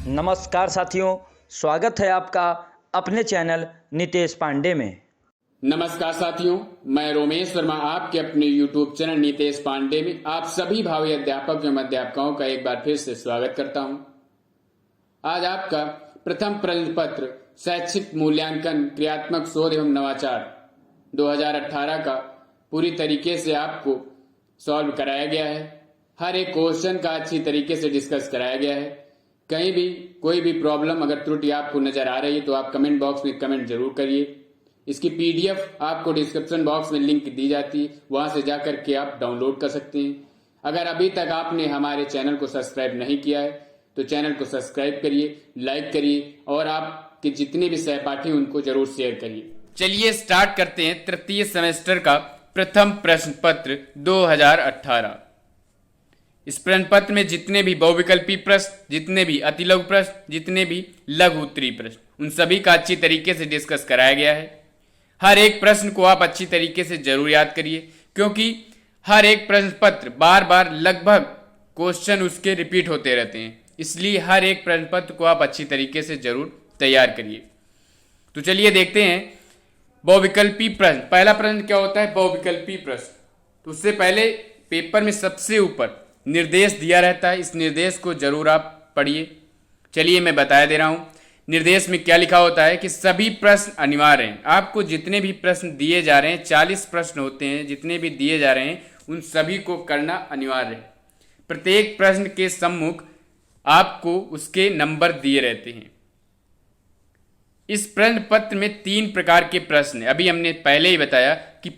नमस्कार साथियों, स्वागत है आपका अपने चैनल नितेश पांडे में। नमस्कार साथियों, मैं रोमेश वर्मा आपके अपने YouTube चैनल नितेश पांडे में आप सभी भावी अध्यापक एवं अध्यापकों का एक बार फिर से स्वागत करता हूं। आज आपका प्रथम प्रश्न पत्र शैक्षिक मूल्यांकन क्रियात्मक शोध एवं नवाचार 2018 का पूरी तरीके से आपको सॉल्व कराया गया है। हर एक क्वेश्चन का अच्छी तरीके से डिस्कस कराया गया है। कहीं भी कोई भी प्रॉब्लम अगर त्रुटि आपको नजर आ रही है तो आप कमेंट बॉक्स में कमेंट जरूर करिए। इसकी पीडीएफ आपको डिस्क्रिप्शन बॉक्स में लिंक दी जाती है, वहां से जाकर के आप डाउनलोड कर सकते हैं। अगर अभी तक आपने हमारे चैनल को सब्सक्राइब नहीं किया है तो चैनल को सब्सक्राइब करिए, लाइक करिए और आपके जितने भी सहपाठी हैं उनको जरूर शेयर करिए। चलिए स्टार्ट करते हैं तृतीय सेमेस्टर का प्रथम प्रश्न पत्र 2018। इस प्रश्न पत्र में जितने भी बहुविकल्पी प्रश्न, जितने भी अतिलघु प्रश्न, जितने भी लघु उत्तरीय प्रश्न, उन सभी का अच्छी तरीके से डिस्कस कराया गया है। हर एक प्रश्न को आप अच्छी तरीके से जरूर याद करिए, क्योंकि हर एक प्रश्न पत्र बार बार लगभग क्वेश्चन उसके रिपीट होते रहते हैं, इसलिए हर एक प्रश्न पत्र को आप अच्छी तरीके से जरूर तैयार करिए। तो चलिए देखते हैं बहुविकल्पी प्रश्न। पहला प्रश्न क्या होता है? बहुविकल्पी प्रश्न। तो उससे पहले पेपर में सबसे ऊपर निर्देश दिया रहता है, इस निर्देश को जरूर आप पढ़िए। चलिए मैं बता दे रहा हूं निर्देश में क्या लिखा होता है कि सभी प्रश्न अनिवार्य हैं। आपको जितने भी प्रश्न दिए जा रहे हैं, 40 प्रश्न होते हैं, जितने भी दिए जा रहे हैं उन सभी को करना अनिवार्य है। प्रत्येक प्रश्न के सम्मुख आपको उसके नंबर दिए रहते हैं। इस प्रश्न पत्र में 3 प्रकार के प्रश्न है। अभी हमने पहले ही बताया कि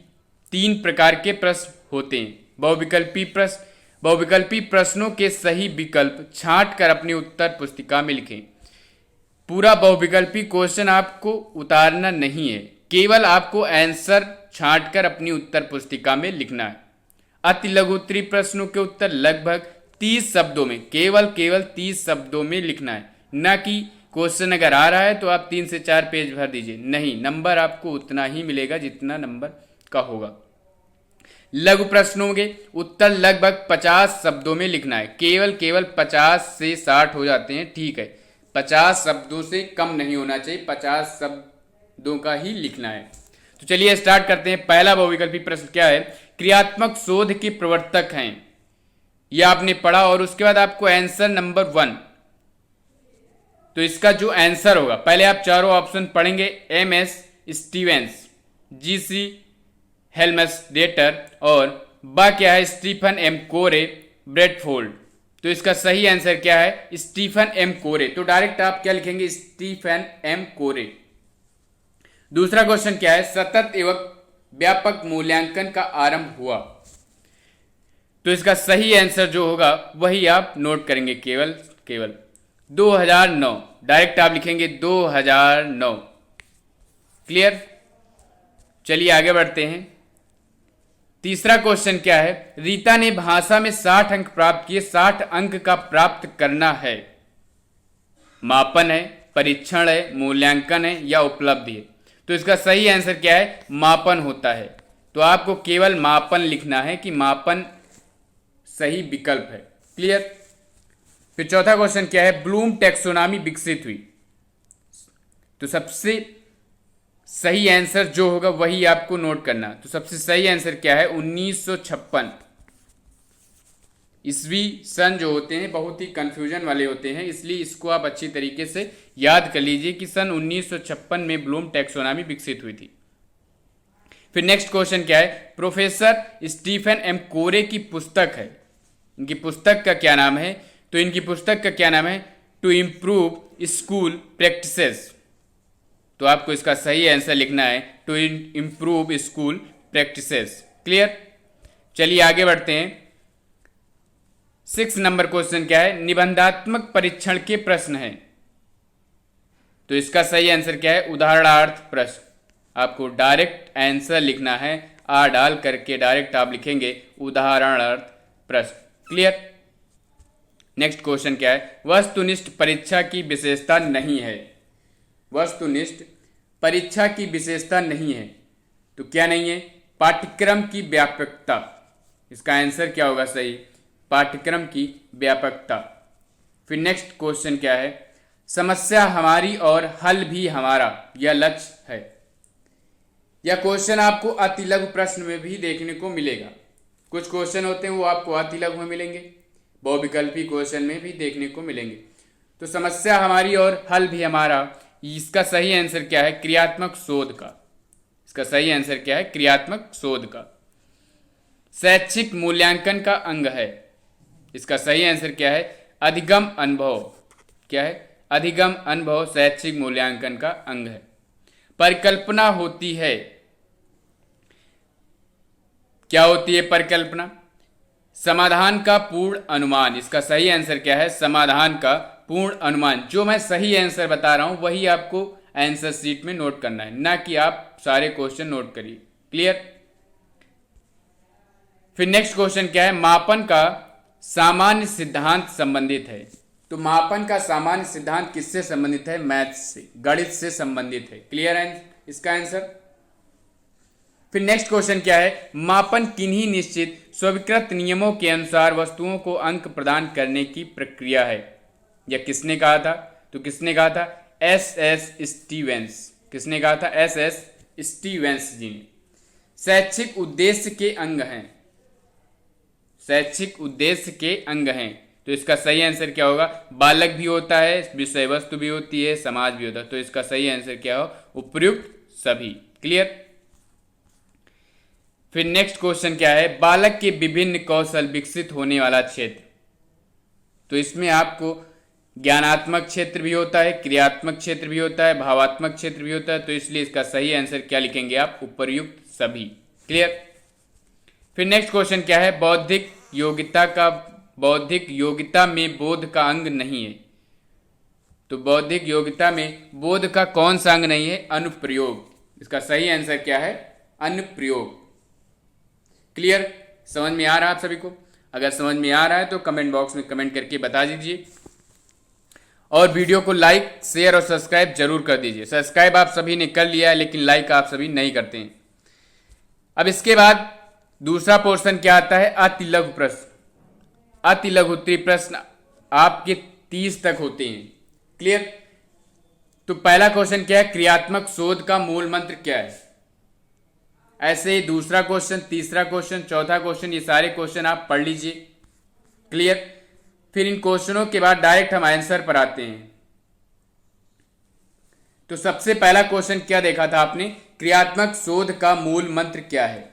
3 प्रकार के प्रश्न होते हैं। बहुविकल्पी प्रश्न। बहुविकल्पी प्रश्नों के सही विकल्प छांटकर अपनी उत्तर पुस्तिका में लिखें। पूरा बहुविकल्पी क्वेश्चन आपको उतारना नहीं है, केवल आपको आंसर छांटकर अपनी उत्तर पुस्तिका में लिखना है। अति लघु उत्तरीय प्रश्नों के उत्तर लगभग 30 शब्दों में, केवल 30 शब्दों में लिखना है। न कि क्वेश्चन अगर आ रहा है तो आप 3 से 4 पेज भर दीजिए, नहीं, नंबर आपको उतना ही मिलेगा जितना नंबर का होगा। लघु प्रश्नों के उत्तर लगभग 50 शब्दों में लिखना है। केवल 50 से 60 हो जाते हैं, ठीक है, 50 शब्दों से कम नहीं होना चाहिए, 50 शब्दों का ही लिखना है। तो चलिए स्टार्ट करते हैं। पहला बहुविकल्पी प्रश्न क्या है? क्रियात्मक शोध के प्रवर्तक हैं, यह आपने पढ़ा और उसके बाद आपको आंसर नंबर 1। तो इसका जो आंसर होगा, पहले आप चारों ऑप्शन पढ़ेंगे। MS स्टीवेंस, GC हेल्मस्डेटर और बा क्या है? स्टीफन M कोरे ब्रेडफोल्ड। तो इसका सही आंसर क्या है? स्टीफन M कोरे। तो डायरेक्ट आप क्या लिखेंगे? स्टीफन M कोरे। दूसरा क्वेश्चन क्या है? सतत एवं व्यापक मूल्यांकन का आरंभ हुआ। तो इसका सही आंसर जो होगा वही आप नोट करेंगे, केवल 2009। डायरेक्ट आप लिखेंगे 2009। क्लियर? चलिए आगे बढ़ते हैं। तीसरा क्वेश्चन क्या है? रीता ने भाषा में 60 अंक प्राप्त किए, 60 अंक का प्राप्त करना है। मापन है, परीक्षण है, मूल्यांकन है या उपलब्धि है? तो इसका सही आंसर क्या है? मापन होता है। तो आपको केवल मापन लिखना है कि मापन सही विकल्प है। क्लियर? फिर चौथा क्वेश्चन क्या है? ब्लूम टैक्सोनॉमी विकसित हुई। तो सबसे सही आंसर जो होगा वही आपको नोट करना। तो सबसे सही आंसर क्या है? 1956 ईस्वी सन जो होते हैं बहुत ही कंफ्यूजन वाले होते हैं, इसलिए इसको आप अच्छी तरीके से याद कर लीजिए कि सन 1956 में ब्लूम टैक्सोनॉमी विकसित हुई थी। फिर नेक्स्ट क्वेश्चन क्या है? प्रोफेसर स्टीफन M कोरे की पुस्तक है। इनकी पुस्तक का क्या नाम है? तो इनकी पुस्तक का क्या नाम है? To improve school practices. तो आपको इसका सही आंसर लिखना है to improve school practices. Clear? चलिए आगे बढ़ते हैं। 6 नंबर क्वेश्चन क्या है? निबंधात्मक परीक्षण के प्रश्न है। तो इसका सही आंसर क्या है? उदाहरणार्थ प्रश्न। आपको डायरेक्ट आंसर लिखना है, आ डाल करके डायरेक्ट आप लिखेंगे उदाहरणार्थ प्रश्न। क्लियर? नेक्स्ट क्वेश्चन क्या है? वस्तुनिष्ठ परीक्षा की विशेषता नहीं है। वस्तुनिष्ठ परीक्षा की विशेषता नहीं है। तो क्या नहीं है? पाठ्यक्रम की व्यापकता। इसका आंसर क्या होगा सही? पाठ्यक्रम की व्यापकता। फिर नेक्स्ट क्वेश्चन क्या है? समस्या हमारी और हल भी हमारा, यह लक्ष्य है। यह क्वेश्चन आपको अति लघु प्रश्न में भी देखने को मिलेगा। कुछ क्वेश्चन होते हैं वो आपको अति लघु में मिलेंगे, बहुविकल्पी क्वेश्चन में भी देखने को मिलेंगे। तो समस्या हमारी और हल भी हमारा, इसका सही आंसर क्या है? क्रियात्मक शोध का। इसका सही आंसर क्या है? क्रियात्मक शोध का। शैक्षिक मूल्यांकन का अंग है। इसका सही आंसर क्या है? अधिगम अनुभव। क्या है? अधिगम अनुभव शैक्षिक मूल्यांकन का अंग है। परिकल्पना होती है। क्या होती है परिकल्पना? समाधान का पूर्ण अनुमान। इसका सही आंसर क्या है? समाधान का पूर्ण अनुमान। जो मैं सही आंसर बता रहा हूं वही आपको आंसर शीट में नोट करना है, ना कि आप सारे क्वेश्चन नोट करिए। क्लियर? फिर नेक्स्ट क्वेश्चन क्या है? मापन का सामान्य सिद्धांत संबंधित है। तो मापन का सामान्य सिद्धांत किससे संबंधित है? मैथ्स से, गणित से संबंधित है। क्लियर है इसका आंसर? फिर नेक्स्ट क्वेश्चन क्या है? मापन किन्हीं निश्चित स्वीकृत नियमों के अनुसार वस्तुओं को अंक प्रदान करने की प्रक्रिया है। यह किसने कहा था? तो किसने कहा था? S Stevens. किसने कहा था? एस स्टीवेंस जी ने। शैक्षिक उद्देश्य के अंग हैं। शैक्षिक उद्देश्य के अंग हैं। तो इसका सही आंसर क्या होगा? बालक भी होता है, विषय वस्तु भी होती है, समाज भी होता है। तो इसका सही आंसर क्या हो? उपर्युक्त सभी। क्लियर? फिर नेक्स्ट क्वेश्चन क्या है? बालक के विभिन्न कौशल विकसित होने वाला क्षेत्र। तो इसमें आपको ज्ञानात्मक क्षेत्र भी होता है, क्रियात्मक क्षेत्र भी होता है, भावात्मक क्षेत्र भी होता है। तो इसलिए इसका सही आंसर क्या लिखेंगे आप? उपर्युक्त सभी। क्लियर? फिर नेक्स्ट क्वेश्चन क्या है? बौद्धिक योग्यता में बोध का अंग नहीं है। तो बौद्धिक योग्यता में बोध का कौन सा अंग नहीं है? अनुप्रयोग। इसका सही आंसर क्या है? अनुप्रयोग। क्लियर? समझ में आ रहा है आप सभी को? अगर समझ में आ रहा है तो कमेंट बॉक्स में कमेंट करके बता दीजिए, और वीडियो को लाइक, शेयर और सब्सक्राइब जरूर कर दीजिए। सब्सक्राइब आप सभी ने कर लिया है, लेकिन लाइक आप सभी नहीं करते हैं। अब इसके बाद दूसरा पोर्शन क्या आता है? अति लघु प्रश्न। अति लघु उत्तरीय प्रश्न आपके 30 तक होते हैं। क्लियर? तो पहला क्वेश्चन क्या है? क्रियात्मक शोध का मूल मंत्र क्या है? ऐसे ही दूसरा क्वेश्चन, तीसरा क्वेश्चन, चौथा क्वेश्चन, ये सारे क्वेश्चन आप पढ़ लीजिए। क्लियर? फिर इन क्वेश्चनों के बाद डायरेक्ट हम आंसर पर आते हैं। तो सबसे पहला क्वेश्चन क्या देखा था आपने? क्रियात्मक शोध का मूल मंत्र क्या है?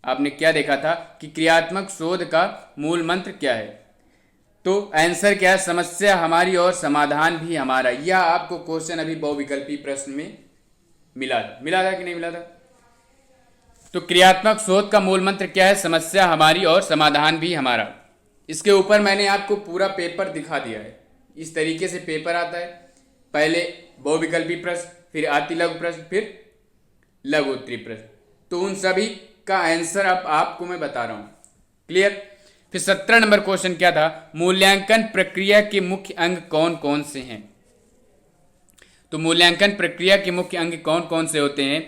आपने क्या देखा था कि क्रियात्मक शोध का मूल मंत्र क्या है? तो आंसर क्या है? समस्या हमारी और समाधान भी हमारा। यह आपको क्वेश्चन अभी बहुविकल्पी प्रश्न में मिला था कि नहीं मिला था? तो क्रियात्मक शोध का मूल मंत्र क्या है? समस्या हमारी और समाधान भी हमारा। इसके ऊपर मैंने आपको पूरा पेपर दिखा दिया है। इस तरीके से पेपर आता है। पहले बहुविकल्पी प्रश्न, फिर अति लघु प्रश्न, फिर लघु उत्तरीय प्रश्न। तो उन सभी का आंसर अब आपको मैं बता रहा हूं। क्लियर? फिर 17 नंबर क्वेश्चन क्या था? मूल्यांकन प्रक्रिया के मुख्य अंग कौन कौन से हैं? तो मूल्यांकन प्रक्रिया के मुख्य अंग कौन कौन से होते हैं?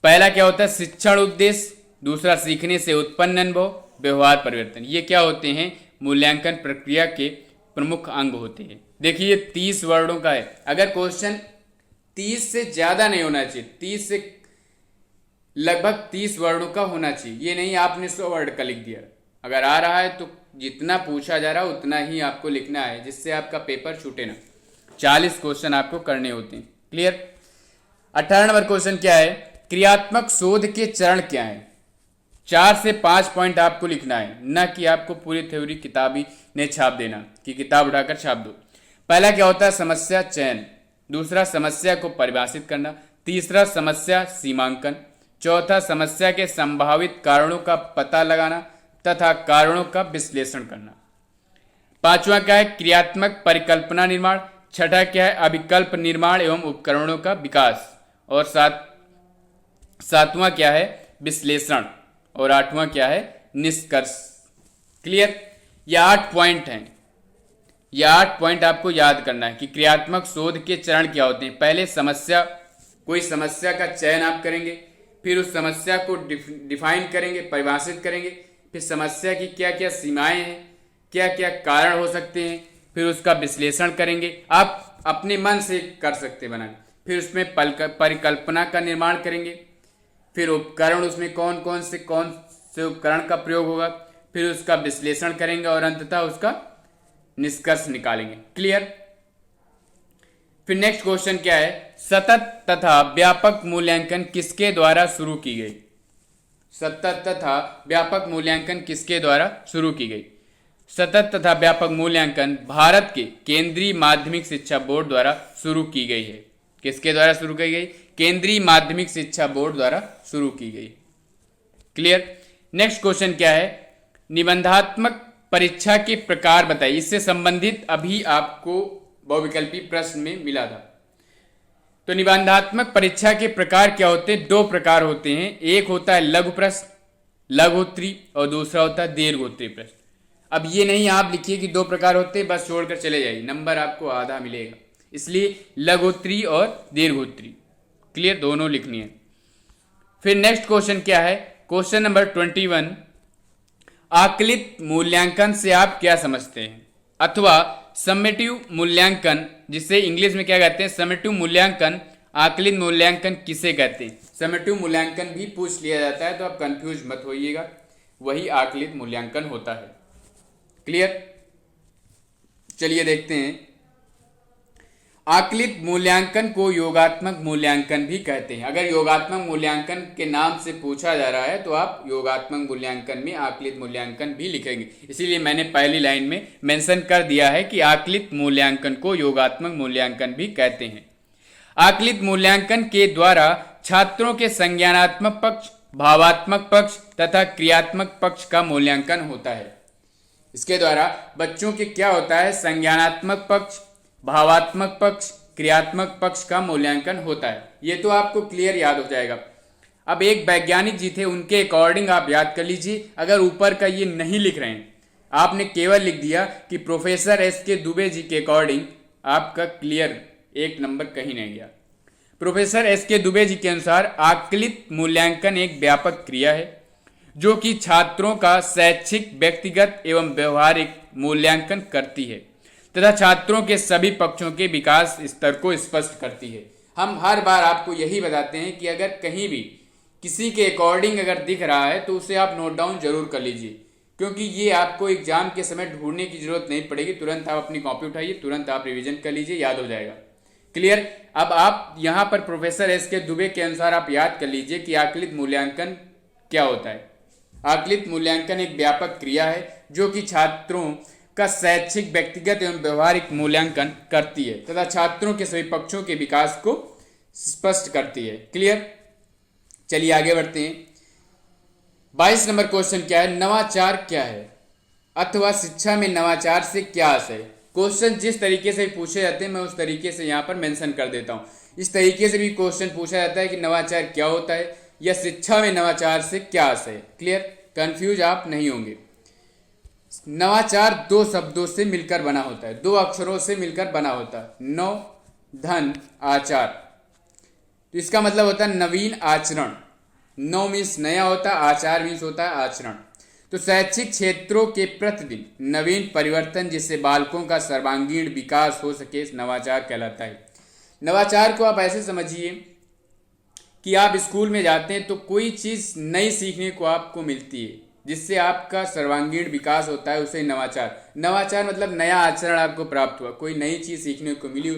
पहला क्या होता है? शिक्षण उद्देश्य। दूसरा सीखने से उत्पन्न अनुभव, व्यवहार परिवर्तन। ये क्या होते हैं? मूल्यांकन प्रक्रिया के प्रमुख अंग होते हैं। देखिए 30 वर्डों का है। अगर क्वेश्चन 30 से ज्यादा नहीं होना चाहिए, 30 से लगभग 30 वर्डों का होना चाहिए। ये नहीं आपने 100 वर्ड का लिख दिया। अगर आ रहा है तो जितना पूछा जा रहा है उतना ही आपको लिखना है, जिससे आपका पेपर छूटे ना। 40 क्वेश्चन आपको करने होते हैं। क्लियर? 18 नंबर क्वेश्चन क्या है? क्रियात्मक शोध के चरण क्या है? 4 से 5 पॉइंट आपको लिखना है, न कि आपको पूरी थ्योरी किताबी ने छाप देना कि किताब उठाकर छाप दो। पहला क्या होता है? समस्या चयन। दूसरा समस्या को परिभाषित करना। तीसरा समस्या सीमांकन। चौथा समस्या के संभावित कारणों का पता लगाना तथा कारणों का विश्लेषण करना। पांचवा क्या है? क्रियात्मक परिकल्पना निर्माण। छठा क्या है? अभिकल्प निर्माण एवं उपकरणों का विकास। और सातवां क्या है? विश्लेषण। और आठवां क्या है? निष्कर्ष। क्लियर? ये 8 पॉइंट हैं। ये 8 पॉइंट आपको याद करना है कि क्रियात्मक शोध के चरण क्या होते हैं। पहले कोई समस्या का चयन आप करेंगे, फिर उस समस्या को डिफाइन करेंगे, परिभाषित करेंगे। फिर समस्या की क्या क्या सीमाएं हैं, क्या क्या कारण हो सकते हैं, फिर उसका विश्लेषण करेंगे, आप अपने मन से कर सकते बनाने, फिर उसमें परिकल्पना का निर्माण करेंगे, फिर उपकरण उसमें कौन से उपकरण का प्रयोग होगा, फिर उसका विश्लेषण करेंगे और अंततः उसका निष्कर्ष निकालेंगे। क्लियर। फिर नेक्स्ट क्वेश्चन क्या है, सतत तथा व्यापक मूल्यांकन किसके द्वारा शुरू की गई? सतत तथा व्यापक मूल्यांकन किसके द्वारा शुरू की गई? सतत तथा व्यापक मूल्यांकन भारत के केंद्रीय माध्यमिक शिक्षा बोर्ड द्वारा शुरू की गई है। किसके द्वारा शुरू की गई? केंद्रीय माध्यमिक शिक्षा बोर्ड द्वारा शुरू की गई। क्लियर। नेक्स्ट क्वेश्चन क्या है, निबंधात्मक परीक्षा के प्रकार बताइए। इससे संबंधित अभी आपको बहुविकल्पी प्रश्न में मिला था। तो निबंधात्मक परीक्षा के प्रकार क्या होते हैं? 2 प्रकार होते हैं। एक होता है लघु प्रश्न, लघुत्तरी, और दूसरा होता है दीर्घोत्तरी प्रश्न। अब ये नहीं आप लिखिए कि 2 प्रकार होते हैं बस छोड़कर चले जाइए, नंबर आपको आधा मिलेगा। इसलिए लघुत्तरी और दीर्घोत्तरी, क्लियर, दोनों लिखनी है। फिर नेक्स्ट क्वेश्चन क्या है, क्वेश्चन नंबर 21, आकलित मूल्यांकन से आप क्या समझते हैं? अथवा समेटिव मूल्यांकन, जिसे इंग्लिश में क्या कहते हैं? समेटिव मूल्यांकन। आकलित मूल्यांकन किसे कहते हैं? समेटिव मूल्यांकन भी पूछ लिया जाता है, तो आप कंफ्यूज मत होइएगा, वही आकलित मूल्यांकन होता है। क्लियर। चलिए देखते हैं, आकलित मूल्यांकन को योगात्मक मूल्यांकन भी कहते हैं। अगर योगात्मक मूल्यांकन के नाम से पूछा जा रहा है तो आप योगात्मक मूल्यांकन में आकलित मूल्यांकन भी लिखेंगे। इसीलिए मैंने पहली लाइन में मेंशन कर दिया है कि आकलित मूल्यांकन को योगात्मक मूल्यांकन भी कहते हैं। आकलित मूल्यांकन के द्वारा छात्रों के संज्ञानात्मक पक्ष, भावात्मक पक्ष तथा क्रियात्मक पक्ष का मूल्यांकन होता है। इसके द्वारा बच्चों के क्या होता है? संज्ञानात्मक पक्ष, भावात्मक पक्ष, क्रियात्मक पक्ष का मूल्यांकन होता है। ये तो आपको क्लियर याद हो जाएगा। अब एक वैज्ञानिक जी थे, उनके अकॉर्डिंग आप याद कर लीजिए। अगर ऊपर का ये नहीं लिख रहे हैं, आपने केवल लिख दिया कि प्रोफेसर एस.के. दुबे जी के अकॉर्डिंग, आपका क्लियर 1 नंबर कहीं नहीं गया। Professor SK. दुबे जी के अनुसार आकलित मूल्यांकन एक व्यापक क्रिया है जो कि छात्रों का शैक्षिक, व्यक्तिगत एवं व्यवहारिक मूल्यांकन करती है तथा छात्रों के सभी पक्षों के विकास स्तर को स्पष्ट करती है। हम हर बार आपको यही बताते हैं कि अगर कहीं भी किसी के अकॉर्डिंग अगर दिख रहा है तो उसे आप नोट डाउन जरूर कर लीजिए, क्योंकि ये आपको एग्जाम के समय ढूंढने की जरूरत नहीं पड़ेगी। तुरंत आप अपनी कॉपी उठाइए, तुरंत आप रिवीजन कर लीजिए, याद हो जाएगा। क्लियर। अब आप यहाँ पर प्रोफेसर एस.के. दुबे के अनुसार आप याद कर लीजिए कि आकलित मूल्यांकन क्या होता है। आकलित मूल्यांकन एक व्यापक क्रिया है जो कि छात्रों का शैक्षिक, व्यक्तिगत एवं व्यवहारिक मूल्यांकन करती है तथा छात्रों के सभी पक्षों के विकास को स्पष्ट करती है। क्लियर। चलिए आगे बढ़ते हैं। 22 नंबर क्वेश्चन क्या है, नवाचार क्या है अथवा शिक्षा में नवाचार से क्या आशय? क्वेश्चन जिस तरीके से पूछे जाते हैं मैं उस तरीके से यहाँ पर मेंशन कर देता हूँ। इस तरीके से भी क्वेश्चन पूछा जाता है कि नवाचार क्या होता है या शिक्षा में नवाचार से क्या आशय। क्लियर, कंफ्यूज आप नहीं होंगे। नवाचार 2 शब्दों से मिलकर बना होता है, 2 अक्षरों से मिलकर बना होता है, नव धन आचार। तो इसका मतलब होता है नवीन आचरण। नव मीन्स नया होता है, आचार मीन्स होता है आचरण। तो शैक्षिक क्षेत्रों के प्रतिदिन नवीन परिवर्तन जिससे बालकों का सर्वांगीण विकास हो सके, नवाचार कहलाता है। नवाचार को आप ऐसे समझिए कि आप स्कूल में जाते हैं तो कोई चीज़ नई सीखने को आपको मिलती है जिससे आपका सर्वांगीण विकास होता है, उसे नवाचार। नवाचार मतलब नया आचरण आपको प्राप्त हुआ, कोई नई चीज़ सीखने को मिली,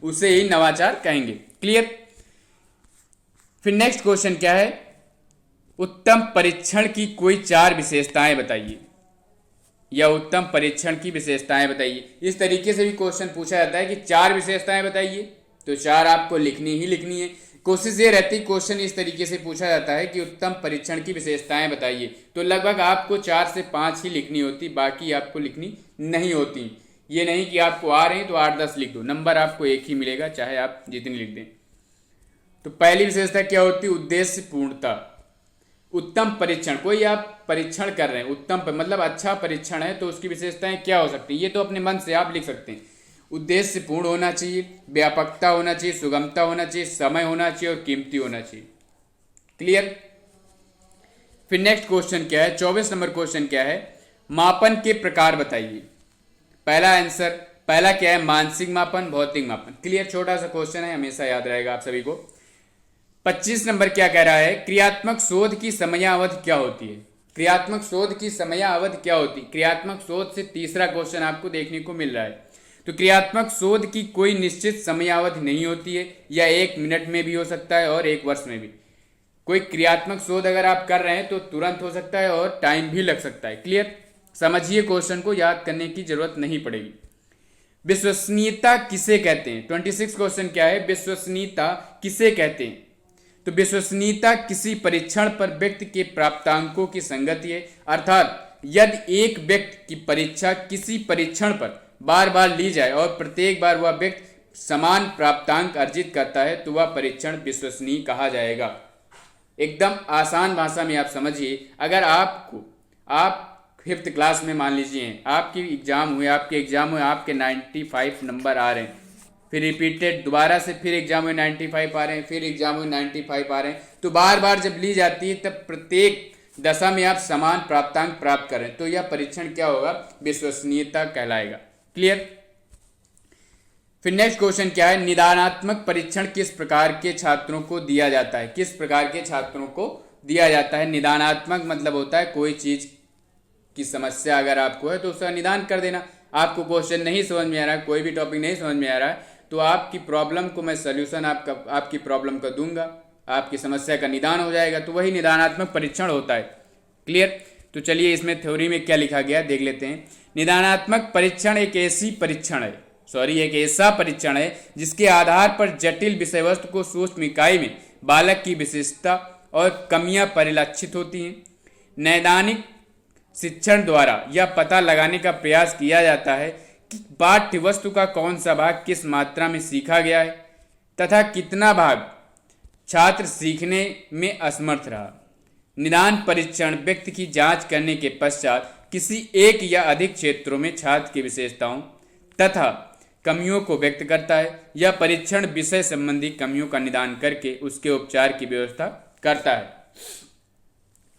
उसे ही नवाचार कहेंगे। क्लियर। फिर नेक्स्ट क्वेश्चन क्या है, उत्तम परीक्षण की कोई 4 विशेषताएं बताइए, या उत्तम परीक्षण की विशेषताएं बताइए। इस तरीके से भी क्वेश्चन पूछा जाता है कि 4 विशेषताएं बताइए, तो 4 आपको लिखनी ही लिखनी है। कोशिश ये रहती है क्वेश्चन इस तरीके से पूछा जाता है कि उत्तम परीक्षण की विशेषताएं बताइए, तो लगभग आपको 4 से 5 ही लिखनी होती, बाकी आपको लिखनी नहीं होती। ये नहीं कि आपको आ रहे हैं तो 8-10 लिख दो, नंबर आपको एक ही मिलेगा चाहे आप जितनी लिख दें। तो पहली विशेषता क्या होती है, उद्देश्य पूर्णता। उत्तम परीक्षण, कोई आप परीक्षण कर रहे हैं, उत्तम मतलब अच्छा परीक्षण है, तो उसकी विशेषताएं क्या हो सकती है, ये तो अपने मन से आप लिख सकते हैं। उद्देश्य पूर्ण होना चाहिए, व्यापकता होना चाहिए, सुगमता होना चाहिए, समय होना चाहिए और कीमती होना चाहिए। क्लियर। फिर नेक्स्ट क्वेश्चन क्या है, 24 नंबर क्वेश्चन क्या है, मापन के प्रकार बताइए। पहला आंसर, पहला क्या है, मानसिक मापन, भौतिक मापन। क्लियर, छोटा सा क्वेश्चन है, हमेशा याद रहेगा आप सभी को। 25 नंबर क्या कह रहा है, क्रियात्मक शोध की समयावधि क्या होती है। क्रियात्मक शोध की समयावधि क्या होती है। क्रियात्मक शोध से तीसरा क्वेश्चन आपको देखने को मिल रहा है। तो क्रियात्मक शोध की कोई निश्चित समयावधि नहीं होती है, या 1 मिनट में भी हो सकता है और 1 वर्ष में भी। कोई क्रियात्मक शोध अगर आप कर रहे हैं तो तुरंत हो सकता है और टाइम भी लग सकता है। क्लियर, समझिए, क्वेश्चन को याद करने की जरूरत नहीं पड़ेगी। विश्वसनीयता किसे कहते हैं। 26 क्वेश्चन क्या है, विश्वसनीयता किसे कहते हैं। तो विश्वसनीयता किसी परीक्षण पर व्यक्ति के प्राप्तांकों की संगति है, अर्थात यदि एक व्यक्ति की परीक्षा किसी परीक्षण पर बार बार ली जाए और प्रत्येक बार वह व्यक्ति समान प्राप्तांक अर्जित करता है तो वह परीक्षण विश्वसनीय कहा जाएगा। एकदम आसान भाषा में आप समझिए, अगर आप 5th क्लास में मान लीजिए आपके एग्जाम हुए, आपके 95 नंबर आ रहे हैं, फिर रिपीटेड दोबारा से फिर एग्जाम में 95 आ रहे हैं, फिर एग्जाम में 95 आ रहे हैं, तो बार बार जब ली जाती है तब प्रत्येक दशा में आप समान प्राप्तांक प्राप्त करें तो यह परीक्षण क्या होगा, विश्वसनीयता कहलाएगा। क्लियर। फिर नेक्स्ट क्वेश्चन क्या है, निदानात्मक परीक्षण किस प्रकार के छात्रों को दिया जाता है। किस प्रकार के छात्रों को दिया जाता है। निदानात्मक मतलब होता है कोई चीज की समस्या अगर आपको है तो उसका निदान कर देना। आपको क्वेश्चन नहीं समझ में आ रहा है, कोई भी टॉपिक नहीं समझ में आ रहा है, तो आपकी प्रॉब्लम को मैं सोल्यूशन आपकी प्रॉब्लम का दूंगा, आपकी समस्या का निदान हो जाएगा, तो वही निदानात्मक परीक्षण होता है। क्लियर। तो चलिए इसमें थ्योरी में क्या लिखा गया देख लेते हैं। निदानात्मक परीक्षण एक ऐसा परीक्षण है जिसके आधार पर जटिल विषय वस्तु को सूक्ष्म इकाई में बालक की विशेषता और कमियां परिलक्षित होती हैं। नैदानिक शिक्षण द्वारा यह पता लगाने का प्रयास किया जाता है कि पाठ्य वस्तु का कौन सा भाग किस मात्रा में सीखा गया है तथा कितना भाग छात्र सीखने में असमर्थ रहा। निदान परीक्षण व्यक्ति की जांच करने के पश्चात किसी एक या अधिक क्षेत्रों में छात्र की विशेषताओं तथा कमियों को व्यक्त करता है। यह परीक्षण विषय संबंधी कमियों का निदान करके उसके उपचार की व्यवस्था करता है।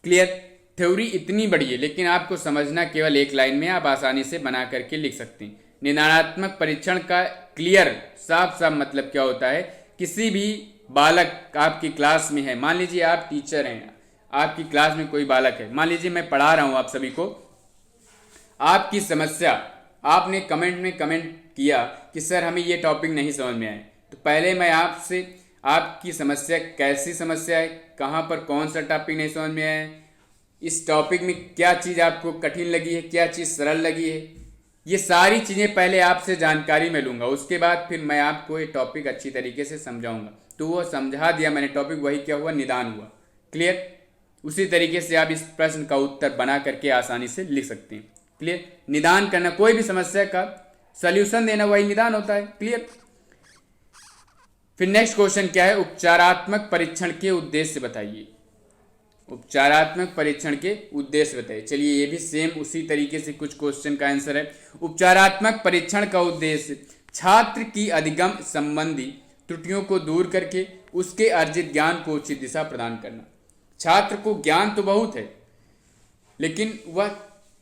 क्लियर। थ्योरी इतनी बड़ी है लेकिन आपको समझना केवल एक लाइन में, आप आसानी से बना करके लिख सकते हैं। निदानात्मक परीक्षण का क्लियर साफ साफ मतलब क्या होता है, किसी भी बालक आपकी क्लास में है, मान लीजिए आप टीचर हैं, आपकी क्लास में कोई बालक है, मान लीजिए मैं पढ़ा रहा हूं आप सभी को, आपकी समस्या आपने कमेंट में कमेंट किया कि सर हमें ये टॉपिक नहीं समझ में आए, तो पहले मैं आपसे आपकी समस्या कैसी समस्या है, कहां पर कौन सा टॉपिक नहीं समझ में आया है, इस टॉपिक में क्या चीज़ आपको कठिन लगी है, क्या चीज़ सरल लगी है, ये सारी चीज़ें पहले आपसे जानकारी में लूँगा। उसके बाद फिर मैं आपको ये टॉपिक अच्छी तरीके से समझाऊंगा। तो वो समझा दिया मैंने टॉपिक, वही क्या हुआ, निदान हुआ। क्लियर। उसी तरीके से आप इस प्रश्न का उत्तर बना करके आसानी से लिख सकते हैं। क्लियर। निदान करना, कोई भी समस्या का सल्यूशन देना, वही निदान होता है। क्लियर। फिर नेक्स्ट क्वेश्चन क्या है, उपचारात्मक परीक्षण के उद्देश्य बताइए। उपचारात्मक परीक्षण के उद्देश्य बताइए। चलिए ये भी सेम उसी तरीके से कुछ क्वेश्चन का आंसर है। उपचारात्मक परीक्षण का उद्देश्य छात्र की अधिगम संबंधी त्रुटियों को दूर करके उसके अर्जित ज्ञान को उचित दिशा प्रदान करना। छात्र को ज्ञान तो बहुत है लेकिन वह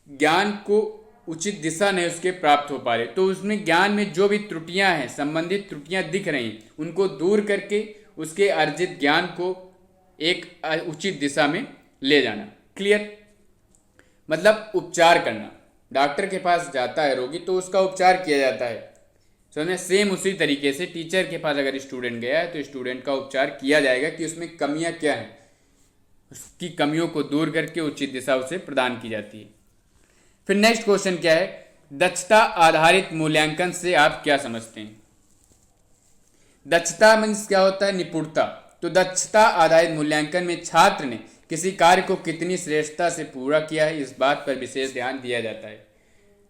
ज्ञान को उचित दिशा नहीं उसके प्राप्त हो पा रहे, तो उसमें ज्ञान में जो भी त्रुटियां हैं, संबंधित त्रुटियां दिख रही हैं, उनको दूर करके उसके अर्जित ज्ञान को एक उचित दिशा में ले जाना। क्लियर। मतलब उपचार करना। डॉक्टर के पास जाता है रोगी तो उसका उपचार किया जाता है, समझे। सेम उसी तरीके से टीचर के पास अगर स्टूडेंट गया है तो स्टूडेंट का उपचार किया जाएगा कि उसमें कमियां क्या हैं, उसकी कमियों को दूर करके उचित दिशा उसे प्रदान की जाती है। फिर नेक्स्ट क्वेश्चन क्या है, दक्षता आधारित मूल्यांकन से आप क्या समझते हैं। दक्षता मीन्स क्या होता है, निपुणता। तो दक्षता आधारित मूल्यांकन में छात्र ने किसी कार्य को कितनी श्रेष्ठता से पूरा किया है, इस बात पर विशेष ध्यान दिया जाता है।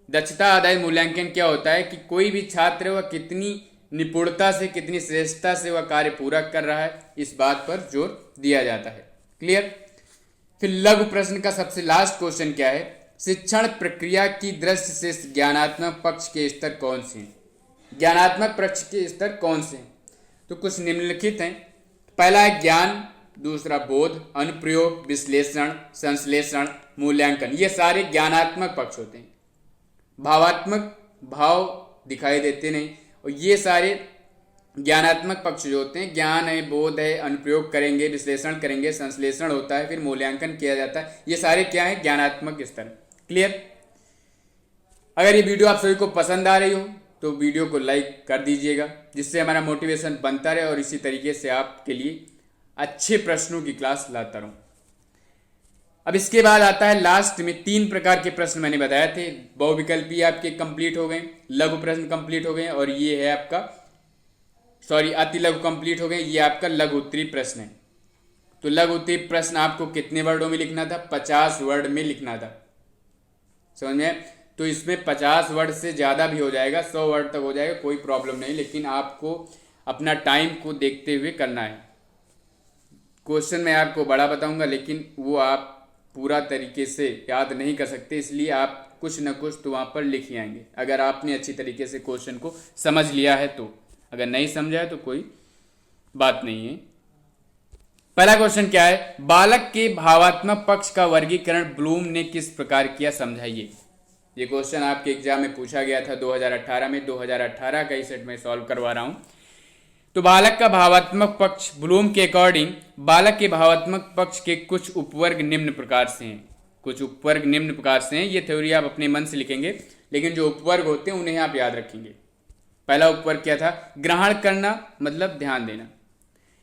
दक्षता आधारित मूल्यांकन क्या होता है कि कोई भी छात्र वह कितनी निपुणता से, कितनी श्रेष्ठता से वह कार्य पूरा कर रहा है, इस बात पर जोर दिया जाता है। क्लियर। फिर लघु प्रश्न का सबसे लास्ट क्वेश्चन क्या है, शिक्षण प्रक्रिया की दृष्टि से ज्ञानात्मक पक्ष के स्तर कौन से हैं। ज्ञानात्मक पक्ष के स्तर कौन से हैं, तो कुछ निम्नलिखित हैं। पहला है ज्ञान, दूसरा बोध, अनुप्रयोग, विश्लेषण, संश्लेषण, मूल्यांकन। ये सारे ज्ञानात्मक पक्ष होते हैं। भावात्मक भाव दिखाई देते नहीं। और ये सारे ज्ञानात्मक पक्ष जो होते हैं, ज्ञान है, बोध है, अनुप्रयोग करेंगे, विश्लेषण करेंगे, संश्लेषण होता है, फिर मूल्यांकन किया जाता है, ये सारे क्या है, ज्ञानात्मक स्तर। क्लियर। अगर ये वीडियो आप सभी को पसंद आ रही हो तो वीडियो को लाइक कर दीजिएगा, जिससे हमारा मोटिवेशन बनता रहे और इसी तरीके से आपके लिए अच्छे प्रश्नों की क्लास लाता रहूं। अब इसके बाद आता है लास्ट में 3 प्रकार के प्रश्न मैंने बताए थे। बहुविकल्पी आपके कंप्लीट हो गए, लघु प्रश्न कंप्लीट हो गए, और ये है आपका अति लघु कंप्लीट हो गए, ये आपका लघु उत्तरीय प्रश्न है। तो लघु उत्तरीय प्रश्न आपको कितने वर्डों में लिखना था? 50 वर्ड में लिखना था, समझ में? तो इसमें 50 वर्ड से ज़्यादा भी हो जाएगा, 100 वर्ड तक हो जाएगा, कोई प्रॉब्लम नहीं, लेकिन आपको अपना टाइम को देखते हुए करना है। क्वेश्चन मैं आपको बड़ा बताऊंगा, लेकिन वो आप पूरा तरीके से याद नहीं कर सकते, इसलिए आप कुछ न कुछ तो वहाँ पर लिख ही आएंगे, अगर आपने अच्छी तरीके से क्वेश्चन को समझ लिया है तो। अगर नहीं समझा है तो कोई बात नहीं है। पहला क्वेश्चन क्या है? बालक के भावात्मक पक्ष का वर्गीकरण ब्लूम ने किस प्रकार किया, समझाइए। ये क्वेश्चन आपके एग्जाम में पूछा गया था 2018 में। 2018 का ही सेट में सॉल्व करवा रहा हूं। तो बालक का भावात्मक पक्ष ब्लूम के अकॉर्डिंग, बालक के भावात्मक पक्ष के कुछ उपवर्ग निम्न प्रकार से हैं। कुछ उपवर्ग निम्न प्रकार से हैं। ये थ्योरी आप अपने मन से लिखेंगे, लेकिन जो उपवर्ग होते हैं उन्हें आप याद रखेंगे। पहला उपवर्ग क्या था? ग्रहण करना, मतलब ध्यान देना।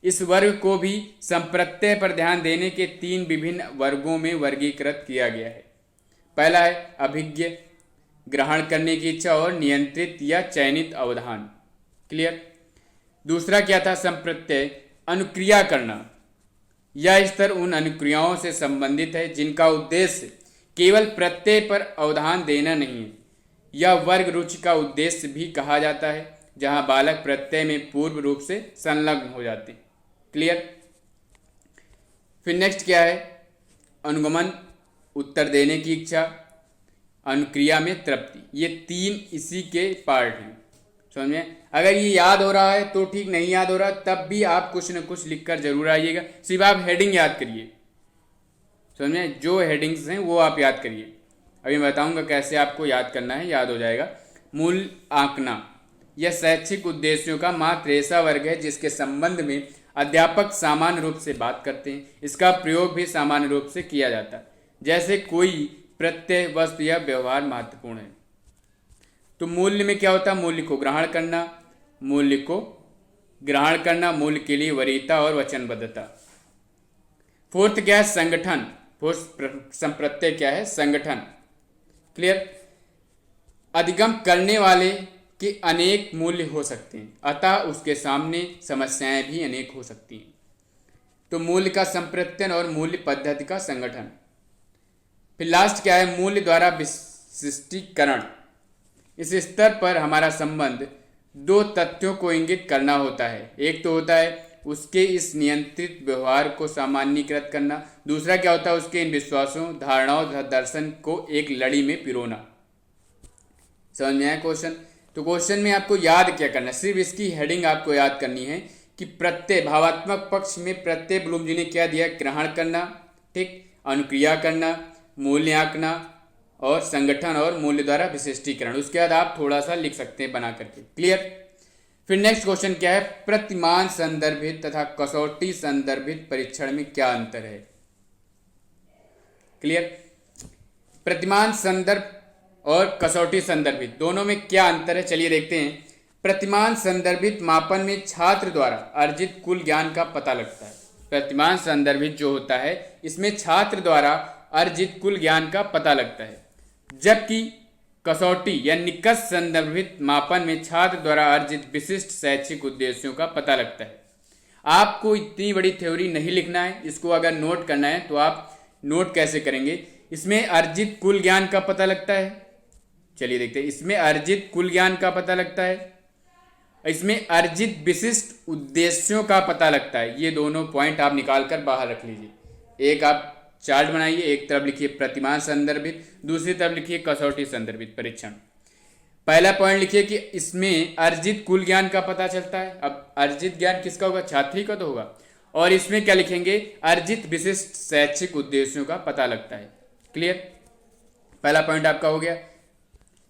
इस वर्ग को भी संप्रत्यय पर ध्यान देने के 3 विभिन्न वर्गों में वर्गीकृत किया गया है। पहला है अभिज्ञ, ग्रहण करने की इच्छा और नियंत्रित या चयनित अवधान। क्लियर। दूसरा क्या था? संप्रत्यय, अनुक्रिया करना। यह स्तर उन अनुक्रियाओं से संबंधित है जिनका उद्देश्य केवल प्रत्यय पर अवधान देना नहीं है। यह वर्ग रुचि का उद्देश्य भी कहा जाता है, जहां बालक प्रत्यय में पूर्व रूप से संलग्न हो जाते हैं। क्लियर। फिर नेक्स्ट क्या है? अनुगमन, उत्तर देने की इच्छा, अनुक्रिया में तृप्ति। ये 3 इसी के पार्ट हैं, समझ में? अगर ये याद हो रहा है तो ठीक, नहीं याद हो रहा तब भी आप कुछ न कुछ लिखकर जरूर आइएगा। सिर्फ आप हेडिंग याद करिए, समझ में? जो हेडिंग्स हैं वो आप याद करिए। अभी मैं बताऊंगा कैसे आपको याद करना है, याद हो जाएगा। मूल आंकना, यह शैक्षिक उद्देश्यों का मात्र ऐसा वर्ग है जिसके संबंध में अध्यापक सामान्य रूप से बात करते हैं। इसका प्रयोग भी सामान्य रूप से किया जाता है, जैसे कोई प्रत्यय, वस्तु या व्यवहार महत्वपूर्ण है। तो मूल्य में क्या होता है? मूल्य को ग्रहण करना, मूल्य को ग्रहण करना, मूल्य के लिए वरीयता और वचनबद्धता। फोर्थ क्या है? संगठन। फोर्थ संप्रत्यय क्या है? संगठन। क्लियर। अधिगम करने वाले के अनेक मूल्य हो सकते हैं, अतः उसके सामने समस्याएं भी अनेक हो सकती हैं। तो मूल्य का संप्रत्यन और मूल्य पद्धति का संगठन। फिर लास्ट क्या है? मूल्य द्वारा विशिष्टीकरण। इस स्तर पर हमारा संबंध 2 तथ्यों को इंगित करना होता है। एक तो होता है उसके इस नियंत्रित व्यवहार को सामान्यीकृत करना, दूसरा क्या होता है? उसके इन विश्वासों, धारणाओं तथा दर्शन को एक लड़ी में पिरोना। समझ में आया क्वेश्चन? तो क्वेश्चन में आपको याद क्या करना है? सिर्फ इसकी हेडिंग आपको याद करनी है कि प्रत्यय, भावात्मक पक्ष में प्रत्यय ब्लूम जी ने क्या दिया? ग्रहण करना, ठीक, अनुक्रिया करना, मूल्य आंकना और संगठन और मूल्य द्वारा विशिष्टीकरण। उसके बाद आप थोड़ा सा लिख सकते हैं बना करके। क्लियर। फिर नेक्स्ट क्वेश्चन क्या है? प्रतिमान संदर्भित तथा कसौटी संदर्भित परीक्षण में क्या अंतर है? क्लियर। प्रतिमान संदर्भ और कसौटी संदर्भित दोनों में क्या अंतर है, चलिए देखते हैं। प्रतिमान संदर्भित मापन में छात्र द्वारा अर्जित कुल ज्ञान का पता लगता है। प्रतिमान संदर्भित जो होता है इसमें छात्र द्वारा अर्जित कुल ज्ञान का पता लगता है, जबकि कसौटी या निकष संदर्भित मापन में छात्र द्वारा अर्जित विशिष्ट शैक्षिक उद्देश्यों का पता लगता है। आपको इतनी बड़ी थ्योरी नहीं लिखना है, इसको अगर नोट करना है तो आप नोट कैसे करेंगे? इसमें अर्जित कुल ज्ञान का पता लगता है, चलिए देखते हैं। इसमें अर्जित कुल ज्ञान का पता लगता है, इसमें अर्जित विशिष्ट उद्देश्यों का पता लगता है। ये दोनों पॉइंट आप निकाल कर बाहर रख लीजिए। एक आप चार्ट बनाइए, एक तरफ लिखिए प्रतिमान संदर्भित, दूसरी तरफ लिखिए कसौटी संदर्भित परीक्षण। पहला पॉइंट लिखिए कि इसमें अर्जित कुल ज्ञान का पता चलता है। अब अर्जित ज्ञान किसका होगा? छात्री का तो होगा। और इसमें क्या लिखेंगे? अर्जित विशिष्ट शैक्षिक उद्देश्यों का पता लगता है। क्लियर। पहला पॉइंट आपका हो गया।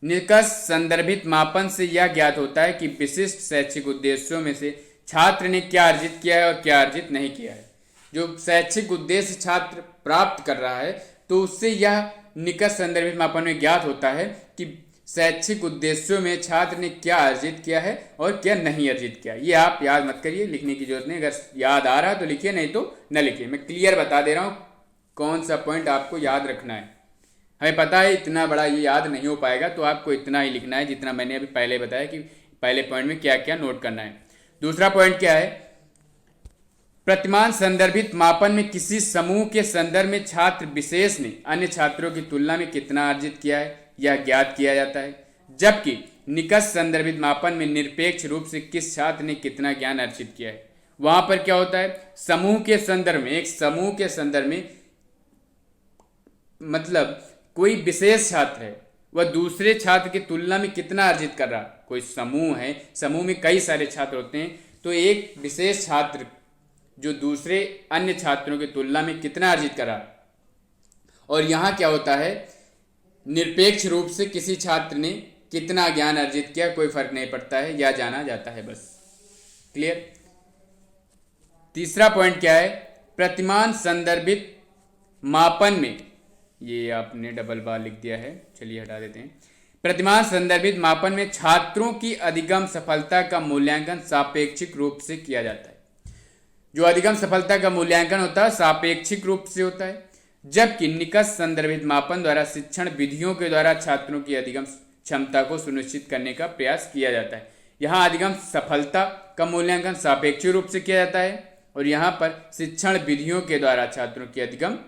निकष संदर्भित मापन से यह ज्ञात होता है कि विशिष्ट शैक्षिक उद्देश्यों में से छात्र ने क्या अर्जित किया है और क्या अर्जित नहीं किया है। जो शैक्षिक उद्देश्य छात्र प्राप्त कर रहा है तो उससे यह निकष संदर्भित मापन में ज्ञात होता है कि शैक्षिक उद्देश्यों में छात्र ने क्या अर्जित किया है और क्या नहीं अर्जित किया। ये आप याद मत करिए, लिखने की जरूरत नहीं। अगर याद आ रहा तो लिखिए, नहीं तो न लिखिए। मैं क्लियर बता दे रहा हूँ कौन सा पॉइंट आपको याद रखना है। हमें पता है इतना बड़ा ये याद नहीं हो पाएगा, तो आपको इतना ही लिखना है जितना मैंने अभी पहले बताया कि पहले पॉइंट में क्या क्या नोट करना है। दूसरा पॉइंट क्या है, प्रतिमान संदर्भित मापन में किसी समूह के संदर्भ में छात्र विशेष ने अन्य छात्रों की तुलना में कितना अर्जित किया है यह ज्ञात किया जाता है। जबकि निकष संदर्भित मापन में निरपेक्ष रूप से किस छात्र ने कितना ज्ञान अर्जित किया है। वहां पर क्या होता है, समूह के संदर्भ में, एक समूह के संदर्भ में मतलब कोई विशेष छात्र है वह दूसरे छात्र की तुलना में कितना अर्जित कर रहा। कोई समूह है, समूह में कई सारे छात्र होते हैं, तो एक विशेष छात्र जो दूसरे अन्य छात्रों की तुलना में कितना अर्जित कर रहा। और यहाँ क्या होता है, निरपेक्ष रूप से किसी छात्र ने कितना ज्ञान अर्जित किया कोई फर्क नहीं पड़ता है, यह जाना जाता है बस। क्लियर। तीसरा पॉइंट क्या है, प्रतिमान संदर्भित मापन में, ये आपने डबल बार लिख दिया है, चलिए हटा देते हैं। प्रतिमान संदर्भित मापन में छात्रों की अधिगम सफलता का मूल्यांकन सापेक्षिक रूप से किया जाता है। जो अधिगम सफलता का मूल्यांकन होता है सापेक्षिक रूप से होता है, जबकि निकष संदर्भित मापन द्वारा शिक्षण विधियों के द्वारा छात्रों की अधिगम क्षमता को सुनिश्चित करने का प्रयास किया जाता है। यहाँ अधिगम सफलता का मूल्यांकन सापेक्षिक रूप से किया जाता है और यहाँ पर शिक्षण विधियों के द्वारा छात्रों की अधिगम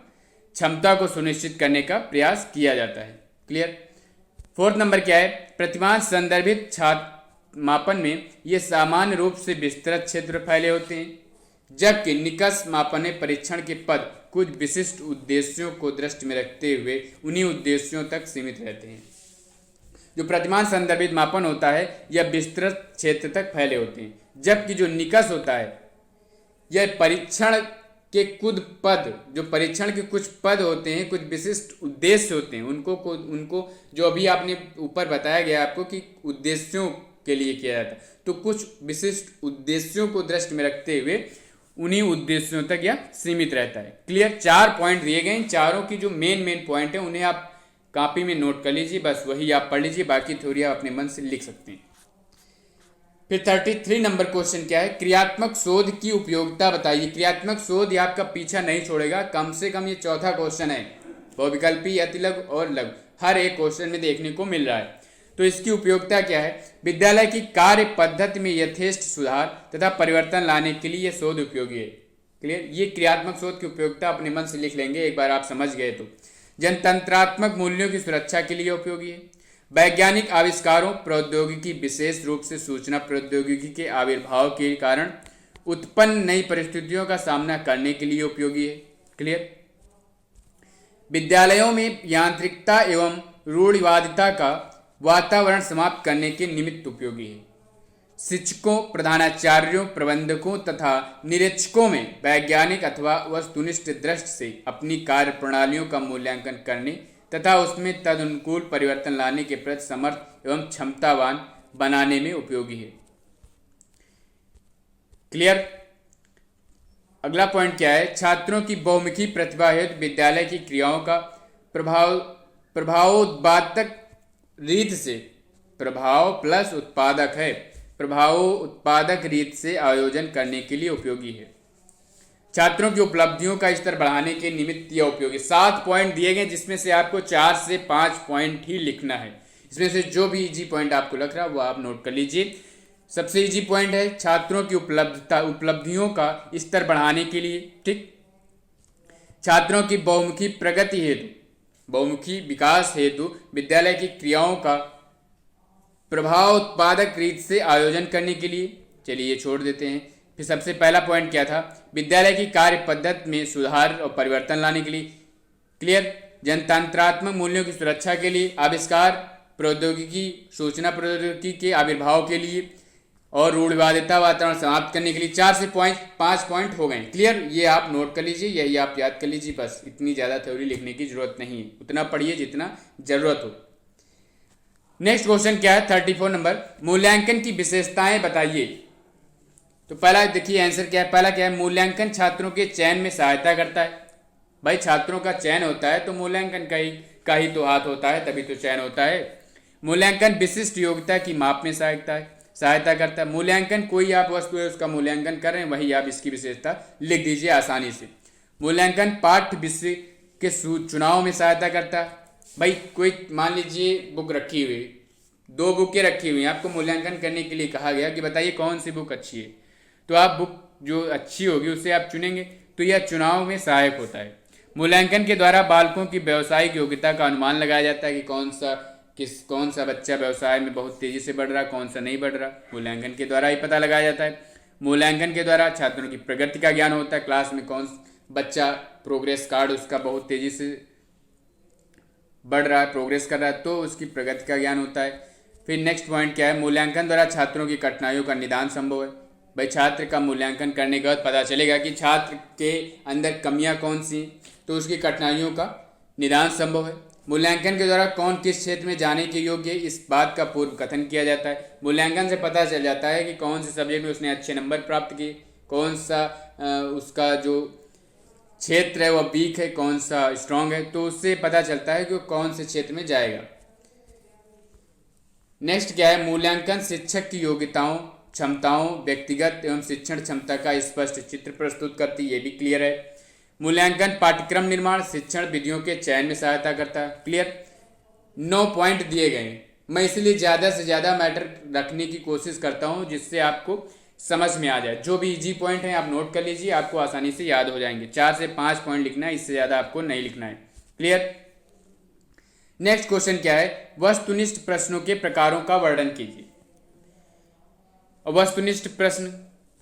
क्षमता को सुनिश्चित करने का प्रयास किया जाता है। क्लियर। फोर्थ नंबर क्या है, प्रतिमान संदर्भित छात्र मापन में ये सामान्य रूप से विस्तृत क्षेत्र फैले होते हैं, जबकि निकष मापन में परीक्षण के पद कुछ विशिष्ट उद्देश्यों को दृष्टि में रखते हुए उन्हीं उद्देश्यों तक सीमित रहते हैं। जो प्रतिमान संदर्भित मापन होता है यह विस्तृत क्षेत्र तक फैले होते हैं, जबकि जो निकष होता है यह परीक्षण के कुछ पद, जो परीक्षण के कुछ पद होते हैं, कुछ विशिष्ट उद्देश्य होते हैं, उनको जो अभी आपने ऊपर बताया गया आपको कि उद्देश्यों के लिए किया जाता है, तो कुछ विशिष्ट उद्देश्यों को दृष्टि में रखते हुए उन्हीं उद्देश्यों तक यह सीमित रहता है। क्लियर। 4 पॉइंट दिए गए, इन चारों की जो मेन पॉइंट है उन्हें आप कॉपी में नोट कर लीजिए, बस वही आप पढ़ लीजिए, बाकी थ्योरी आप अपने मन से लिख सकते हैं। फिर 33 नंबर क्वेश्चन क्या है, क्रियात्मक शोध की उपयोगिता बताइए। क्रियात्मक शोध ये आपका पीछा नहीं छोड़ेगा, कम से कम ये चौथा क्वेश्चन है। बहुविकल्पी, अतिलघु और लघु हर एक क्वेश्चन में देखने को मिल रहा है। तो इसकी उपयोगिता क्या है, विद्यालय की कार्य पद्धति में यथेष्ट सुधार तथा परिवर्तन लाने के लिए यह शोध उपयोगी है। क्लियर। ये क्रियात्मक शोध की उपयोगिता अपने मन से लिख लेंगे, एक बार आप समझ गए तो। जनतंत्रात्मक मूल्यों की सुरक्षा के लिए उपयोगी है। वैज्ञानिक आविष्कारों, प्रौद्योगिकी, विशेष रूप से सूचना प्रौद्योगिकी के आविर्भाव के कारण उत्पन्न नई परिस्थितियों का सामना करने के लिए उपयोगी है। क्लियर। विद्यालयों में यांत्रिकता एवं रूढ़िवादिता का वातावरण समाप्त करने के निमित्त उपयोगी है। शिक्षकों, प्रधानाचार्यों, प्रबंधकों तथा निरीक्षकों में वैज्ञानिक अथवा वस्तुनिष्ठ दृष्टि से अपनी कार्य प्रणालियों का मूल्यांकन करने तथा उसमें तदनुकूल परिवर्तन लाने के प्रति समर्थ एवं क्षमतावान बनाने में उपयोगी है। क्लियर। अगला पॉइंट क्या है, छात्रों की बहुमुखी प्रतिभा हेतु विद्यालय की क्रियाओं का प्रभावोत्पादक रीत से, प्रभाव प्लस उत्पादक है, प्रभावोत्पादक रीत से आयोजन करने के लिए उपयोगी है। छात्रों की उपलब्धियों का स्तर बढ़ाने के निमित्त यह उपयोगी। 7 पॉइंट दिए गए जिसमें से आपको 4 से 5 पॉइंट ही लिखना है। इसमें से जो भी इजी पॉइंट आपको लग रहा है वो आप नोट कर लीजिए। सबसे इजी पॉइंट है छात्रों की उपलब्धियों का स्तर बढ़ाने के लिए, ठीक। छात्रों की बहुमुखी प्रगति हेतु, बहुमुखी विकास हेतु विद्यालय की क्रियाओं का प्रभाव उत्पादक रीत से आयोजन करने के लिए। चलिए ये छोड़ देते हैं। फिर सबसे पहला पॉइंट क्या था, विद्यालय की कार्य पद्धति में सुधार और परिवर्तन लाने के लिए। क्लियर। जनतंत्रात्मक मूल्यों की सुरक्षा के लिए, आविष्कार, प्रौद्योगिकी, सूचना प्रौद्योगिकी के आविर्भाव के लिए और रूढ़िवादिता वातावरण समाप्त करने के लिए। 4 से 5 पॉइंट हो गए। क्लियर। ये आप नोट कर लीजिए, यही आप याद कर लीजिए, बस इतनी ज़्यादा थ्योरी लिखने की जरूरत नहीं है, उतना पढ़िए जितना जरूरत हो। नेक्स्ट क्वेश्चन क्या है 34 नंबर, मूल्यांकन की विशेषताएं बताइए। तो पहला देखिए आंसर क्या है, पहला क्या है, मूल्यांकन छात्रों के चयन में सहायता करता है। भाई छात्रों का चयन होता है तो मूल्यांकन का ही तो हाथ होता है, तभी तो चयन होता है। मूल्यांकन विशिष्ट योग्यता की माप में सहायता करता है। मूल्यांकन कोई आप वस्तु है उसका मूल्यांकन कर रहे हैं, वही आप इसकी विशेषता लिख दीजिए आसानी से। मूल्यांकन पाठ्य विषय के चुनाव में सहायता करता है। भाई कोई मान लीजिए बुक रखी हुई, 2 बुकें रखी हुई, आपको मूल्यांकन करने के लिए कहा गया कि बताइए कौन सी बुक अच्छी है, तो आप बुक जो अच्छी होगी उसे आप चुनेंगे, तो यह चुनाव में सहायक होता है। मूल्यांकन के द्वारा बालकों की व्यावसायिक योग्यता का अनुमान लगाया जाता है कि कौन सा बच्चा व्यवसाय में बहुत तेजी से बढ़ रहा, कौन सा नहीं बढ़ रहा, मूल्यांकन के द्वारा ही पता लगाया जाता है। मूल्यांकन के द्वारा छात्रों की प्रगति का ज्ञान होता है, क्लास में कौन बच्चा प्रोग्रेस कार्ड उसका बहुत तेजी से बढ़ रहा है, प्रोग्रेस कर रहा है, तो उसकी प्रगति का ज्ञान होता है। फिर नेक्स्ट पॉइंट क्या है, मूल्यांकन द्वारा छात्रों की कठिनाइयों का निदान संभव है। भाई छात्र का मूल्यांकन करने के बाद पता चलेगा कि छात्र के अंदर कमियां कौन सी, तो उसकी कठिनाइयों का निदान संभव है। मूल्यांकन के द्वारा कौन किस क्षेत्र में जाने के योग्य है, इस बात का पूर्व कथन किया जाता है। मूल्यांकन से पता चल जाता है कि कौन से सब्जेक्ट में उसने अच्छे नंबर प्राप्त किए, कौन सा उसका जो क्षेत्र है वह वीक है, कौन सा स्ट्रांग है, तो उससे पता चलता है कि वो कौन से क्षेत्र में जाएगा। नेक्स्ट क्या है, मूल्यांकन शिक्षक की योग्यताओं, क्षमताओं, व्यक्तिगत एवं शिक्षण क्षमता का स्पष्ट चित्र प्रस्तुत करती है, ये भी क्लियर है। मूल्यांकन पाठ्यक्रम निर्माण, शिक्षण विधियों के चयन में सहायता करता है, क्लियर। 9 पॉइंट दिए गए हैं, मैं इसलिए ज़्यादा से ज़्यादा मैटर रखने की कोशिश करता हूँ जिससे आपको समझ में आ जाए। जो भी इजी पॉइंट हैं आप नोट कर लीजिए, आपको आसानी से याद हो जाएंगे। 4 से 5 पॉइंट लिखना है, इससे ज़्यादा आपको नहीं लिखना है, क्लियर। नेक्स्ट क्वेश्चन क्या है, वस्तुनिष्ठ प्रश्नों के प्रकारों का वर्णन कीजिए। वस्तुनिष्ठ प्रश्न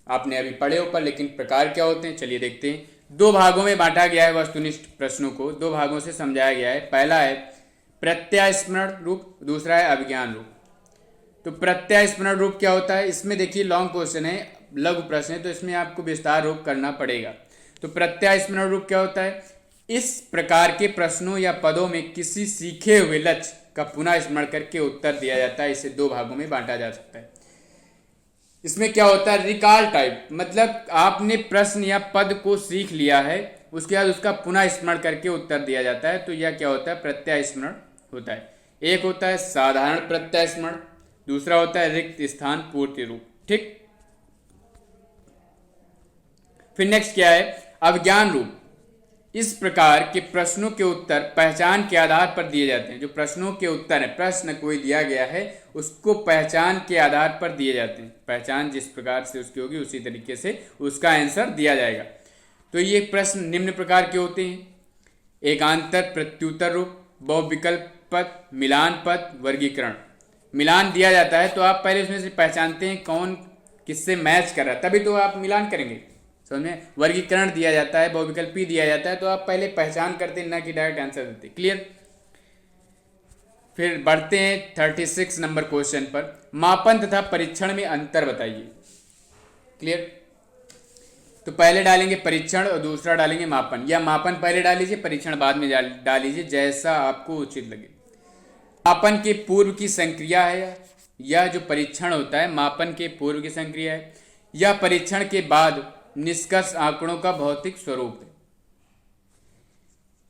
आपने अभी पढ़े ऊपर, लेकिन प्रकार क्या होते हैं चलिए देखते हैं। 2 भागों में बांटा गया है वस्तुनिष्ठ प्रश्नों को, 2 भागों से समझाया गया है। पहला है प्रत्यास्मरण रूप, दूसरा है अभिज्ञान रूप। तो प्रत्यास्मरण रूप क्या होता है, इसमें देखिए लॉन्ग क्वेश्चन है, लघु प्रश्न है, तो इसमें आपको विस्तार रूप करना पड़ेगा। तो प्रत्यास्मरण रूप क्या होता है, इस प्रकार के प्रश्नों या पदों में किसी सीखे हुए लक्ष्य का पुनः स्मरण करके उत्तर दिया जाता है। इसे 2 भागों में बांटा जा सकता है। इसमें क्या होता है, रिकॉल टाइप, मतलब आपने प्रश्न या पद को सीख लिया है, उसके बाद उसका पुनः स्मरण करके उत्तर दिया जाता है, तो यह क्या होता है, प्रत्यास्मरण होता है। एक होता है साधारण प्रत्यास्मरण, दूसरा होता है रिक्त स्थान पूर्ति रूप, ठीक। फिर नेक्स्ट क्या है, अभिज्ञान रूप। इस प्रकार के प्रश्नों के उत्तर पहचान के आधार पर दिए जाते हैं। जो प्रश्नों के उत्तर है, प्रश्न कोई दिया गया है उसको पहचान के आधार पर दिए जाते हैं, पहचान जिस प्रकार से उसकी होगी उसी तरीके से उसका आंसर दिया जाएगा। तो ये प्रश्न निम्न प्रकार के होते हैं, एकांतर प्रत्युत्तर रूप, बहुविकल्प पद, मिलान पद, वर्गीकरण। मिलान दिया जाता है तो आप पहले उसमें से पहचानते हैं कौन किससे मैच कर रहा है, तभी तो आप मिलान करेंगे, समझ में। वर्गीकरण दिया जाता है, बहुविकल्पी दिया जाता है, तो आप पहले पहचान करते हैं, ना कि डायरेक्ट आंसर देते, क्लियर। फिर बढ़ते हैं 36 नंबर क्वेश्चन पर, मापन तथा परीक्षण में अंतर बताइए, क्लियर। तो पहले डालेंगे परीक्षण और दूसरा डालेंगे मापन, या मापन पहले डाल लीजिए परीक्षण बाद में डाल लीजिए, जैसा आपको उचित लगे। मापन के पूर्व की संक्रिया है, यह जो परीक्षण होता है मापन के पूर्व की संक्रिया है, यह परीक्षण के बाद निष्कर्ष आंकड़ों का भौतिक स्वरूप है।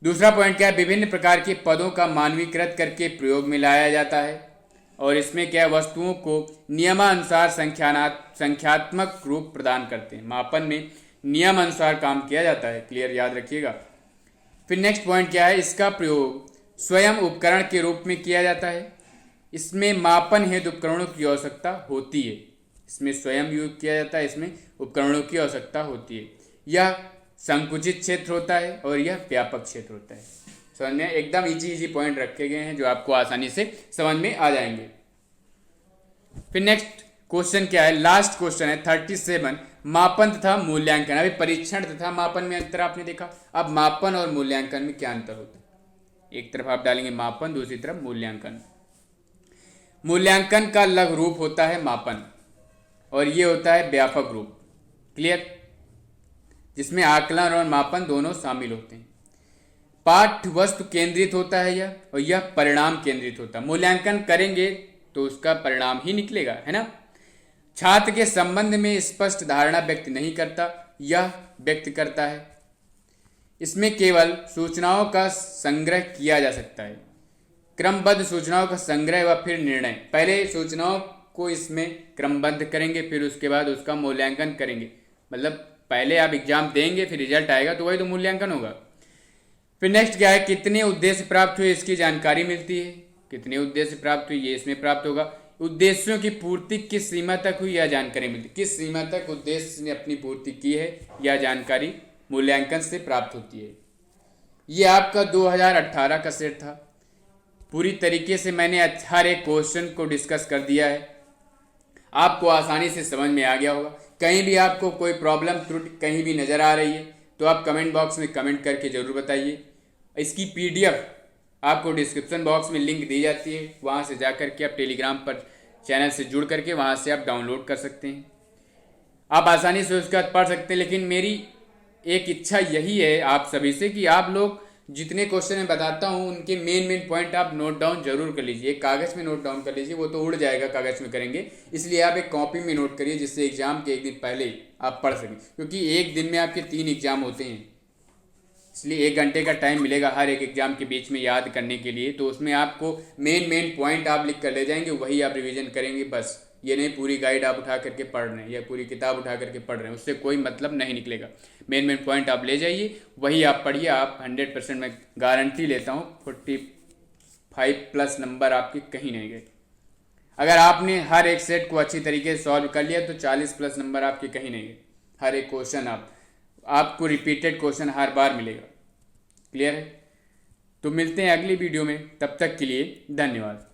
दूसरा पॉइंट क्या है, विभिन्न प्रकार के पदों का मानवीकृत करके प्रयोग में लाया जाता है, और इसमें क्या है, वस्तुओं को नियमानुसार संख्यात्मक रूप प्रदान करते हैं। मापन में नियम अनुसार काम किया जाता है, क्लियर, याद रखिएगा। फिर नेक्स्ट पॉइंट क्या है, इसका प्रयोग स्वयं उपकरण के रूप में किया जाता है। इसमें मापन हेतु उपकरणों की आवश्यकता होती है, इसमें स्वयं यूज किया जाता है, इसमें उपकरणों की आवश्यकता होती है। यह संकुचित क्षेत्र होता है और यह व्यापक क्षेत्र होता है। समझ में, एकदम इजी पॉइंट रखे गए हैं जो आपको आसानी से समझ में आ जाएंगे। फिर नेक्स्ट क्वेश्चन क्या है, लास्ट क्वेश्चन है 37, मापन तथा मूल्यांकन। अभी परीक्षण तथा मापन में अंतर आपने देखा, अब मापन और मूल्यांकन में क्या अंतर होता है। एक तरफ आप डालेंगे मापन, दूसरी तरफ मूल्यांकन। मूल्यांकन का लघु रूप होता है मापन, और ये होता है व्यापक रूप, क्लियर, जिसमें आकलन और मापन दोनों शामिल होते हैं। पाठ्य वस्तु केंद्रित होता है यह, और यह परिणाम केंद्रित होता है। मूल्यांकन करेंगे तो उसका परिणाम ही निकलेगा, है ना। छात्र के संबंध में स्पष्ट धारणा व्यक्त नहीं करता, यह व्यक्त करता है। इसमें केवल सूचनाओं का संग्रह किया जा सकता है, क्रमबद्ध सूचनाओं का संग्रह व फिर निर्णय। पहले सूचनाओं को इसमें क्रमबद्ध करेंगे, फिर उसके बाद उसका मूल्यांकन करेंगे। मतलब पहले आप एग्जाम देंगे, फिर रिजल्ट आएगा तो वही तो मूल्यांकन होगा। फिर नेक्स्ट क्या है, कितने उद्देश्य प्राप्त हुए इसकी जानकारी मिलती है। कितने उद्देश्य प्राप्त हुए ये इसमें प्राप्त होगा। उद्देश्यों की पूर्ति किस सीमा तक हुई यह जानकारी मिलती है। किस सीमा तक उद्देश्य ने अपनी पूर्ति की है यह जानकारी मूल्यांकन से प्राप्त होती है। ये आपका 2018 का सेट था। पूरी तरीके से मैंने हर एक क्वेश्चन को डिस्कस कर दिया है, आपको आसानी से समझ में आ गया होगा। कहीं भी आपको कोई प्रॉब्लम त्रुटि कहीं भी नज़र आ रही है तो आप कमेंट बॉक्स में कमेंट करके ज़रूर बताइए। इसकी पीडीएफ आपको डिस्क्रिप्शन बॉक्स में लिंक दी जाती है, वहाँ से जा करके आप टेलीग्राम पर चैनल से जुड़ करके वहाँ से आप डाउनलोड कर सकते हैं। आप आसानी से उसके बाद पढ़ सकते हैं। लेकिन मेरी एक इच्छा यही है आप सभी से कि आप लोग जितने क्वेश्चन मैं बताता हूँ उनके मेन पॉइंट आप नोट डाउन जरूर कर लीजिए। एक कागज़ में नोट डाउन कर लीजिए, वो तो उड़ जाएगा कागज़ में करेंगे, इसलिए आप एक कॉपी में नोट करिए जिससे एग्जाम के एक दिन पहले आप पढ़ सकें। क्योंकि एक दिन में आपके 3 एग्जाम होते हैं, इसलिए 1 घंटे का टाइम मिलेगा हर एक एग्जाम के बीच में याद करने के लिए। तो उसमें आपको मेन पॉइंट आप लिख कर ले जाएंगे, वही आप रिवीजन करेंगे बस। ये नहीं पूरी गाइड आप उठा करके पढ़ रहे हैं या पूरी किताब उठा करके पढ़ रहे हैं, उससे कोई मतलब नहीं निकलेगा। मेन पॉइंट आप ले जाइए, वही आप पढ़िए। आप 100% मैं गारंटी लेता हूँ 45+ नंबर आपके कहीं नहीं गए। अगर आपने हर एक सेट को अच्छी तरीके से सॉल्व कर लिया तो 40+ नंबर आपके कहीं नहीं गए। हर एक क्वेश्चन आपको रिपीटेड क्वेश्चन हर बार मिलेगा। क्लियर है? तो मिलते हैं अगली वीडियो में, तब तक के लिए धन्यवाद।